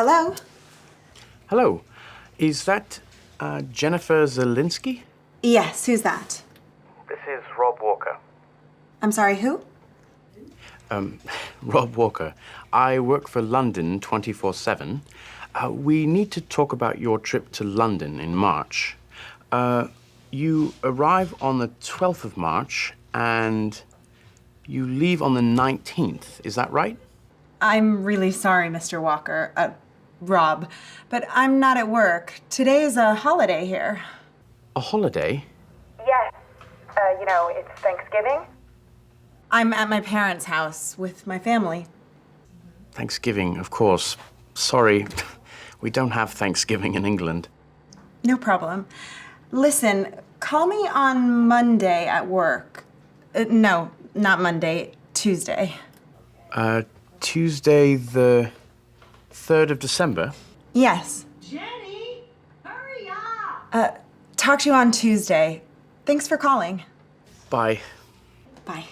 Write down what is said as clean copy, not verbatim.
Hello? Hello. Is that Jennifer Zielinski? Yes, who's that? This is Rob Walker. I'm sorry, who? Rob Walker. I work for London 24/7. We need to talk about your trip to London in March. You arrive on the 12th of March and you leave on the 19th. Is that right? I'm really sorry, Mr. Walker. Rob, but I'm not at work. Today's a holiday here. A holiday? Yes. It's Thanksgiving. I'm at my parents' house with my family. Thanksgiving, of course. Sorry, we don't have Thanksgiving in England. No problem. Listen, call me on Monday at work. No, not Monday, Tuesday. Tuesday the 3rd of December? Yes. Jenny, hurry up! Talk to you on Tuesday. Thanks for calling. Bye. Bye.